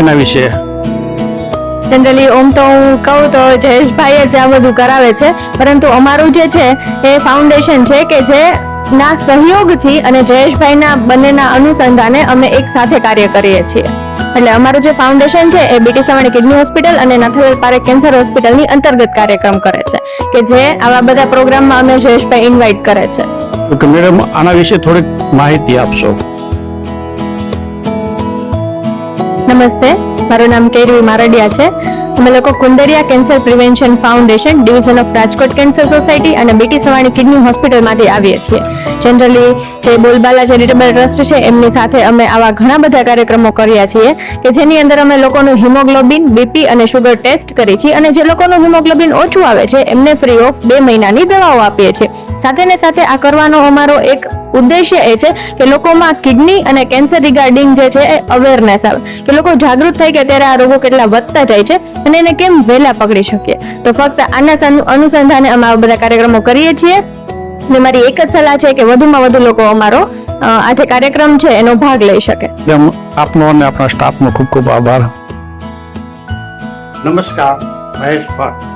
એના વિશે? જનરલી ઓમ તો હું કહું તો જયેશભાઈ જ આ બધું કરાવે છે, પરંતુ અમારું જે છે એ ફાઉન્ડેશન છે કે જે ના સહયોગથી અને જયેશભાઈના બંનેના અનુસંધાને અમે એક સાથે કાર્ય કરીએ છીએ. એટલે અમારું જે ફાઉન્ડેશન છે એ બીટી સવાણી કિડની હોસ્પિટલ અને નાથાલાલ પારેખ કેન્સર હોસ્પિટલની અંતર્ગત કાર્યક્રમ કરે છે કે જે આવા બધા પ્રોગ્રામમાં અમે જયેશભાઈ ઇન્વાઇટ કરે છે. તો મેડમ આના વિશે થોડીક માહિતી આપશો? નમસ્તે, મારું નામ કેરવી મારડિયા છે. અમે લોકો Kundariya cancer prevention foundation, division of Rajkot cancer society અને બીટી સવાણી કિડની હોસ્પિટલમાંથી આવીએ છીએ. જનરલી જે બોલબાલા ચેરિટેબલ ટ્રસ્ટ છે એમની સાથે અમે આવા ઘણા બધા કાર્યક્રમો કર્યા છીએ કે જેની અંદર અમે લોકોનું હિમોગ્લોબિન, બીપી અને શુગર ટેસ્ટ કરી છીએ અને જે લોકોનું હિમોગ્લોબિન ઓછું આવે છે એમને ફ્રી ઓફ 2 મહિનાની દવાઓ આપીએ છીએ. સાથે ને સાથે આ કરવાનો અમારો એક ઉદ્દેશ્ય એ છે કે લોકોમાં કિડની અને કેન્સર રિગાર્ડિંગ જે છે એ અવેરનેસ આવે, કે લોકો જાગૃત થાય કે ત્યારે આ રોગો કેટલા વધતા જાય છે અને એને કેમ વહેલા પકડી શકીએ. તો ફક્ત આના અનુસંધાને અમે આવા બધા કાર્યક્રમો કરીએ છીએ. ને મારી એક જ સલાહ છે કે વધુમાં વધુ લોકો અમારો આ જે કાર્યક્રમ છે એનો ભાગ લઈ શકે. આપનો અને આપણા સ્ટાફનો ખૂબ ખૂબ આભાર. નમસ્કાર, મહેશ ભટ્ટ.